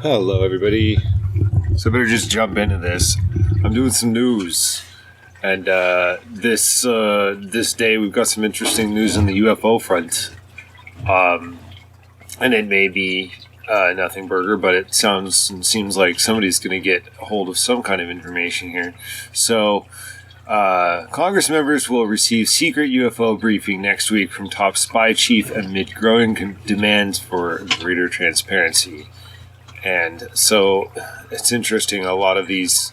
Hello, everybody. So I better just jump into this. I'm doing some news, and this day we've got some interesting news on the UFO front. And it may be nothing burger, but it sounds and seems like somebody's going to get a hold of some kind of information here. So, Congress members will receive secret UFO briefing next week from top spy chief amid growing demands for greater transparency. And so it's interesting. A lot of these,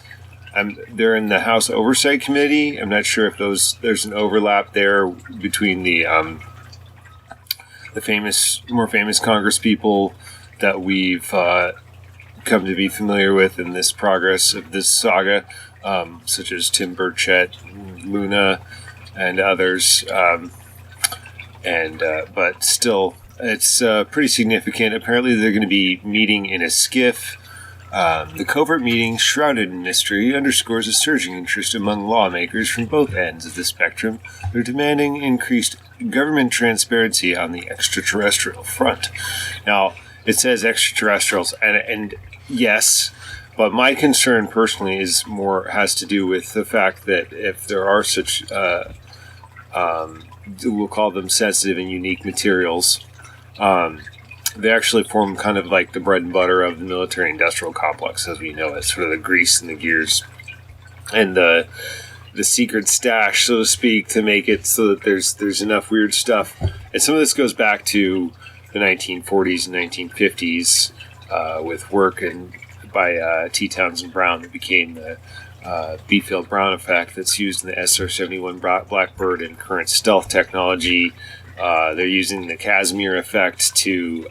they're in the House Oversight Committee. I'm not sure if there's an overlap there between the more famous Congress people that we've come to be familiar with in this progress of this saga, such as Tim Burchett, Luna, and others. But still, it's pretty significant. Apparently, they're going to be meeting in a SCIF. The covert meeting, shrouded in mystery, underscores a surging interest among lawmakers from both ends of the spectrum. They're demanding increased government transparency on the extraterrestrial front. Now, it says extraterrestrials, and yes, but my concern personally has to do with the fact that if there are such, we'll call them sensitive and unique materials, they actually form kind of like the bread and butter of the military-industrial complex as we know it, sort of the grease and the gears, and the secret stash, so to speak, to make it so that there's enough weird stuff. And some of this goes back to the 1940s and 1950s with work by T. Townsend Brown that became the Beefield-Brown effect that's used in the SR-71 Blackbird and current stealth technology. They're using the Casimir effect to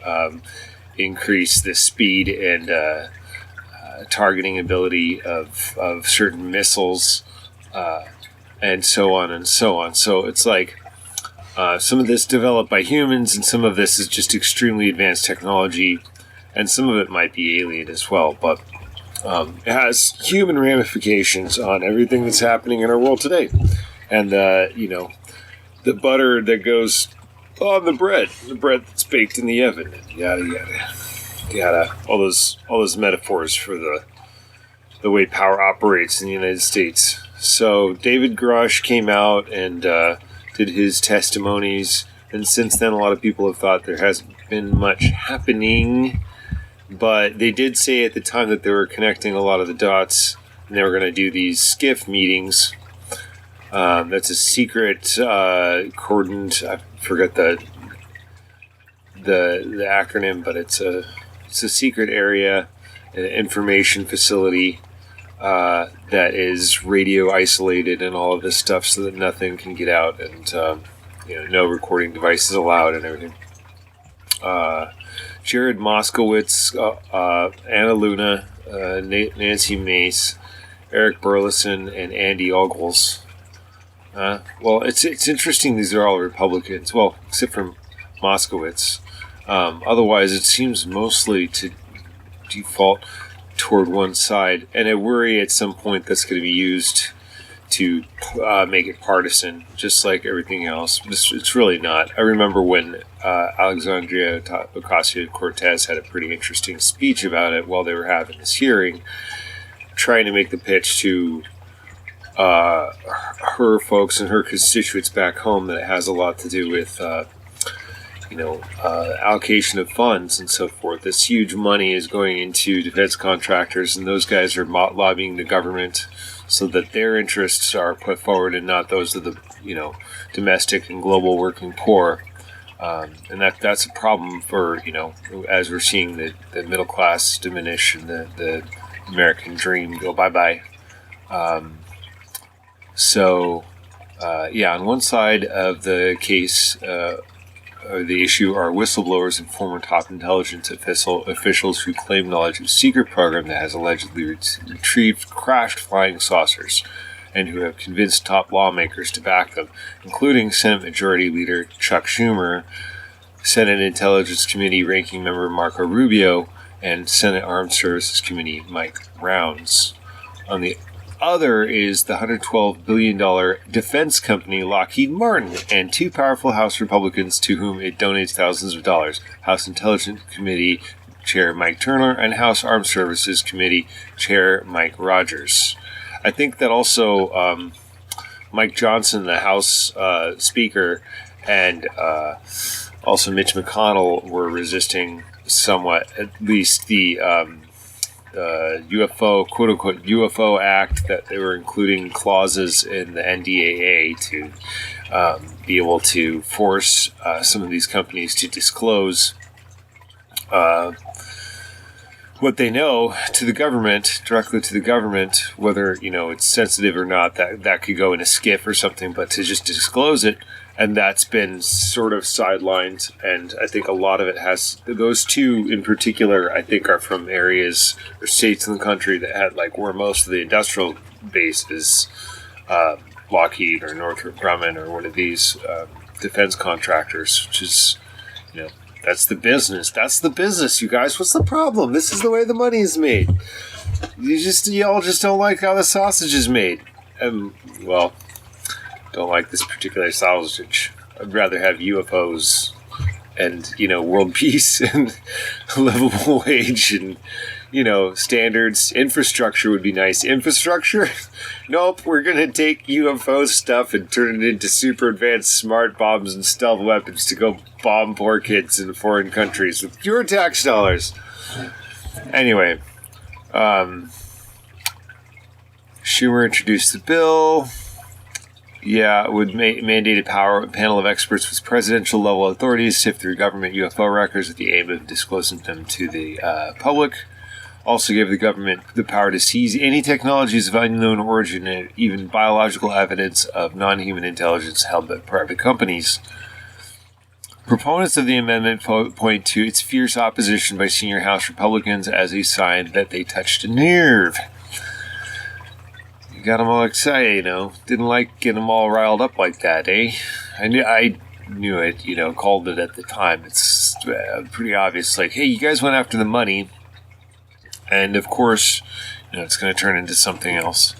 increase the speed and targeting ability of certain missiles, and so on and so on. So it's like some of this developed by humans, and some of this is just extremely advanced technology, and some of it might be alien as well. But it has human ramifications on everything that's happening in our world today, and the butter that goes on the bread that's baked in the oven, and yada. All those metaphors for the way power operates in the United States. So David Grush came out and did his testimonies, and since then a lot of people have thought there hasn't been much happening, but they did say at the time that they were connecting a lot of the dots, and they were going to do these SCIF meetings. That's a secret cordoned. I forget the acronym, but it's a secret area, an information facility that is radio isolated and all of this stuff, so that nothing can get out, and no recording devices allowed and everything. Jared Moskowitz, Anna Luna, Nancy Mace, Eric Burleson, and Andy Ogles. Well, it's interesting. These are all Republicans. Well, except for Moskowitz. Otherwise, it seems mostly to default toward one side. And I worry at some point that's going to be used to make it partisan, just like everything else. It's really not. I remember when Alexandria Ocasio-Cortez had a pretty interesting speech about it while they were having this hearing, trying to make the pitch to her folks and her constituents back home that it has a lot to do with allocation of funds and so forth. This huge money is going into defense contractors, and those guys are lobbying the government so that their interests are put forward and not those of the domestic and global working poor. And that's a problem for as we're seeing the middle class diminish and the American dream go bye-bye. So, on one side of the case, or the issue, are whistleblowers and former top intelligence officials who claim knowledge of a secret program that has allegedly retrieved crashed flying saucers, and who have convinced top lawmakers to back them, including Senate Majority Leader Chuck Schumer, Senate Intelligence Committee Ranking Member Marco Rubio, and Senate Armed Services Committee Mike Rounds. On the other is the $112 billion defense company Lockheed Martin, and two powerful House Republicans to whom it donates thousands of dollars. House Intelligence Committee Chair Mike Turner, and House Armed Services Committee Chair Mike Rogers. I think that also Mike Johnson, the House Speaker, and also Mitch McConnell were resisting somewhat, at least the UFO, quote-unquote UFO Act, that they were including clauses in the NDAA to be able to force some of these companies to disclose what they know to the government, directly to the government, whether, it's sensitive or not. That could go in a SCIF or something, but to just disclose it. And that's been sort of sidelined, and I think a lot of it has, those two in particular, I think are from areas or states in the country that had, where most of the industrial base is, Lockheed or Northrop Grumman or one of these defense contractors, which is, that's the business. That's the business, you guys. What's the problem? This is the way the money is made. Y'all just don't like how the sausage is made. Well, don't like this particular sausage. I'd rather have UFOs and, world peace and a livable wage and, standards. Infrastructure would be nice. Infrastructure? Nope, we're going to take UFO stuff and turn it into super advanced smart bombs and stealth weapons to go bomb poor kids in foreign countries with your tax dollars. Anyway, Schumer introduced the bill. Yeah, it would mandate a panel of experts with presidential-level authorities sift through government UFO records with the aim of disclosing them to the public. Also give the government the power to seize any technologies of unknown origin and even biological evidence of non-human intelligence held by private companies. Proponents of the amendment point to its fierce opposition by senior House Republicans as a sign that they touched a nerve. Got them all excited, Didn't like getting them all riled up like that, eh? I knew it, called it at the time. It's pretty obvious. Hey, you guys went after the money. And, of course, it's going to turn into something else.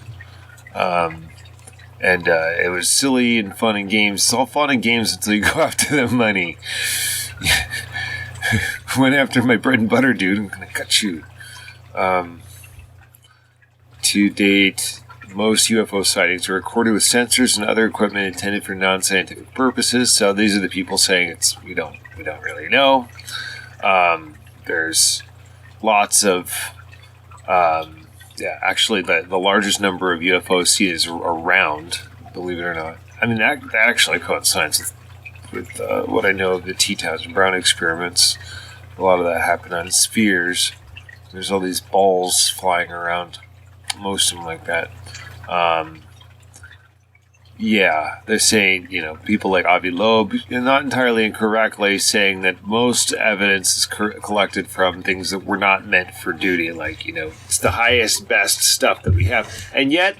It was silly and fun and games. It's all fun and games until you go after the money. Went after my bread and butter, dude. I'm going to cut you. To date, most UFO sightings are recorded with sensors and other equipment intended for non-scientific purposes. So these are the people saying we don't really know. There's lots of, actually the largest number of UFOs seen is around, believe it or not. I mean, that actually coincides with what I know of the T-Towns and Brown experiments. A lot of that happened on spheres. There's all these balls flying around. Most of them like that. They're saying, people like Avi Loeb, not entirely incorrectly, saying that most evidence is collected from things that were not meant for duty. It's the highest, best stuff that we have. And yet,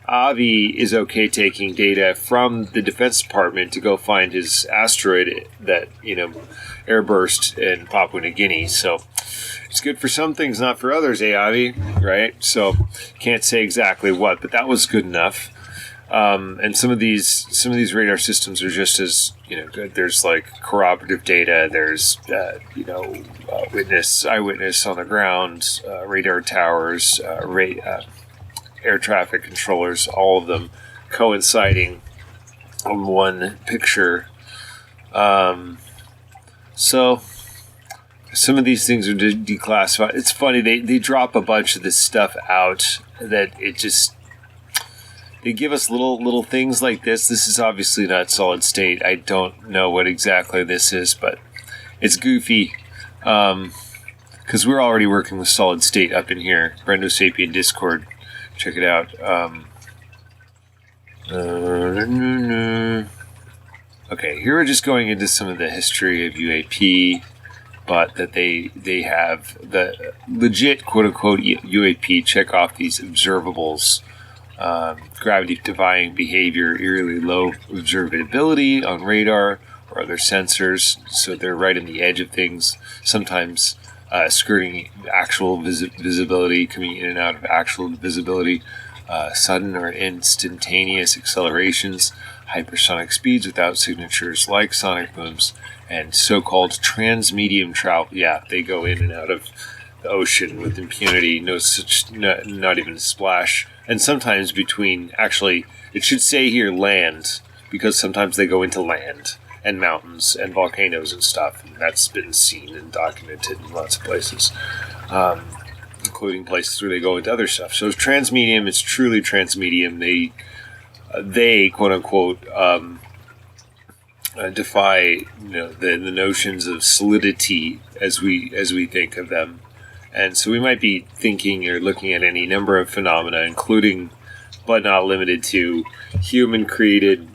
Avi is okay taking data from the Defense Department to go find his asteroid that, airburst in Papua New Guinea. So it's good for some things, not for others, Avi, right? So can't say exactly what, but that was good enough. And some of these radar systems are just as good. There's corroborative data. There's eyewitness on the ground, radar towers, air traffic controllers, all of them coinciding on one picture. So some of these things are declassified. It's funny, they drop a bunch of this stuff out that it just, they give us little things like this. This is obviously not solid state. I don't know what exactly this is, but it's goofy. Because we're already working with solid state up in here. Brendo Sapien Discord. Check it out. Okay, here we're just going into some of the history of UAP, but that they have the legit quote-unquote UAP check off these observables. Gravity-defying behavior, eerily low observability on radar or other sensors, so they're right in the edge of things, sometimes skirting actual visibility, coming in and out of actual visibility. sudden or instantaneous accelerations, hypersonic speeds without signatures like sonic booms, and so-called transmedium travel. Yeah, they go in and out of the ocean with impunity, not even a splash. And sometimes between, actually, it should say here land, because sometimes they go into land and mountains and volcanoes and stuff. And that's been seen and documented in lots of places, including places where they go into other stuff. So it's transmedium. It's truly transmedium. They quote unquote defy the notions of solidity as we think of them. And so we might be thinking or looking at any number of phenomena, including but not limited to human-created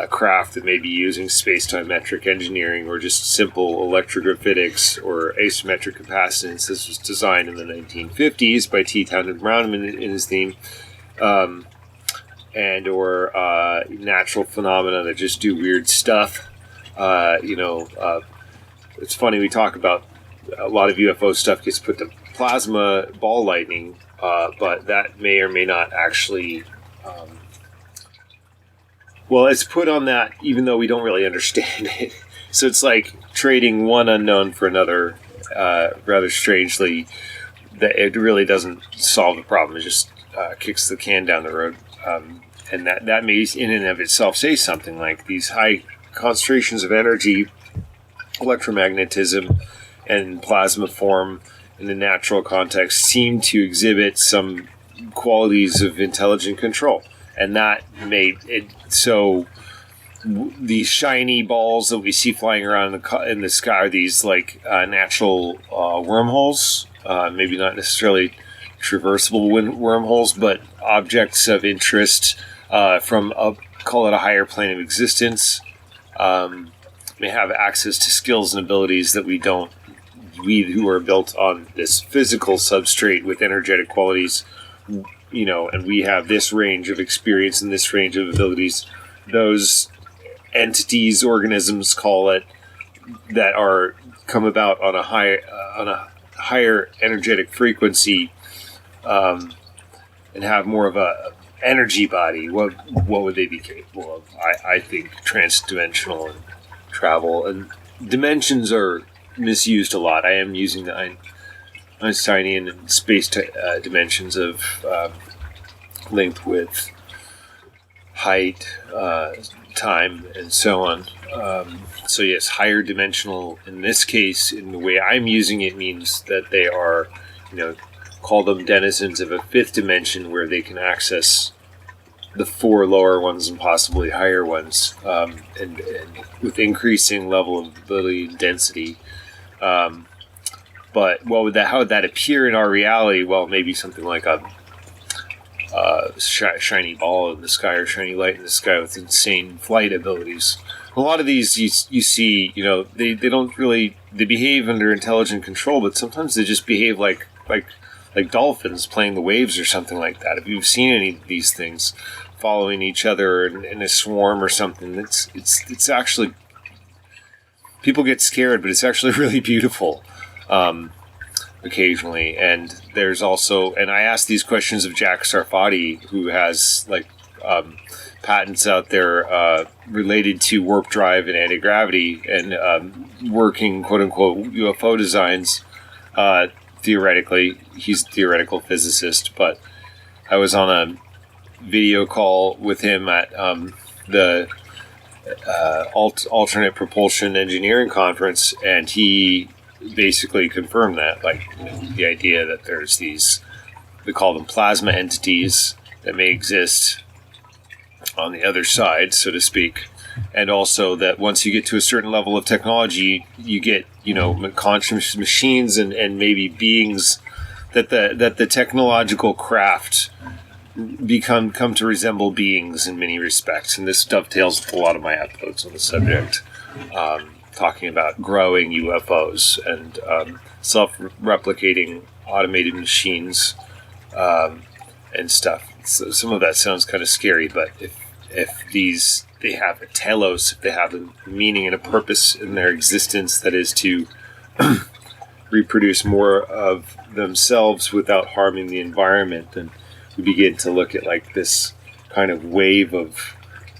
craft that may be using space-time metric engineering or just simple electrogravitics or asymmetric capacitance. This was designed in the 1950s by T. Townend Brown in his theme, and or natural phenomena that just do weird stuff. It's funny, we talk about a lot of UFO stuff gets put to plasma ball lightning, but that may or may not actually... it's put on that even though we don't really understand it. So it's like trading one unknown for another, rather strangely. That it really doesn't solve the problem. It just kicks the can down the road. And that may in and of itself say something like these high concentrations of energy, electromagnetism, and plasma form in the natural context seem to exhibit some qualities of intelligent control. And that made it so these shiny balls that we see flying around in the sky are these natural wormholes, maybe not necessarily traversable wormholes, but objects of interest from call it a higher plane of existence. May have access to skills and abilities that we who are built on this physical substrate with energetic qualities, and we have this range of experience and this range of abilities. Those entities, organisms, call it, that are come about on a higher energetic frequency, and have more of a energy body. What would they be capable of? I think transdimensional and travel, and dimensions are misused a lot. I am using the Einsteinian and space dimensions of length, width, height, time, and so on. So yes, higher dimensional in this case, in the way I'm using it, means that they are, call them denizens of a fifth dimension where they can access the four lower ones and possibly higher ones, and with increasing level of ability and density. But how would that appear in our reality? Well, maybe something like a shiny ball in the sky or shiny light in the sky with insane flight abilities. A lot of these you see, they don't really, they behave under intelligent control, but sometimes they just behave like dolphins playing the waves or something like that. If you've seen any of these things following each other in a swarm or something, it's actually, people get scared, but it's actually really beautiful. Occasionally, and there's also, and I asked these questions of Jack Sarfati, who has patents out there related to warp drive and anti-gravity, and working quote unquote UFO designs. Theoretically, he's a theoretical physicist, but I was on a video call with him at the alternate propulsion engineering conference, and he basically confirmed that, the idea that there's these, we call them plasma entities, that may exist on the other side, so to speak, and also that once you get to a certain level of technology, you get, conscious machines and maybe beings that the technological craft come to resemble beings in many respects, and this dovetails with a lot of my uploads on the subject. Talking about growing UFOs and self-replicating automated machines and stuff. So some of that sounds kind of scary, but if they have a telos, if they have a meaning and a purpose in their existence, that is to reproduce more of themselves without harming the environment, then we begin to look at like this kind of wave of,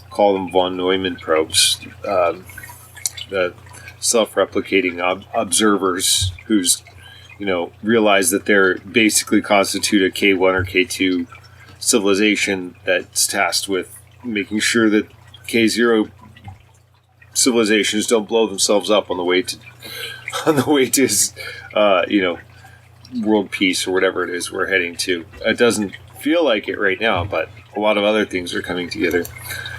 call them von Neumann probes, the self-replicating observers who's, realize that they're basically constitute a K1 or K2 civilization that's tasked with making sure that K0 civilizations don't blow themselves up on the way to world peace or whatever it is we're heading to. It doesn't feel like it right now, but a lot of other things are coming together.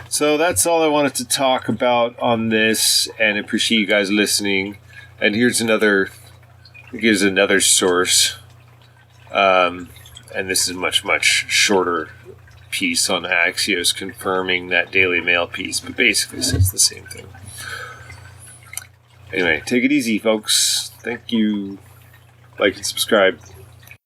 So that's all I wanted to talk about on this, and I appreciate you guys listening. And here's another source, and this is much shorter piece on Axios confirming that Daily Mail piece, but basically says the same thing. Anyway, take it easy, folks. Thank you. Like and subscribe.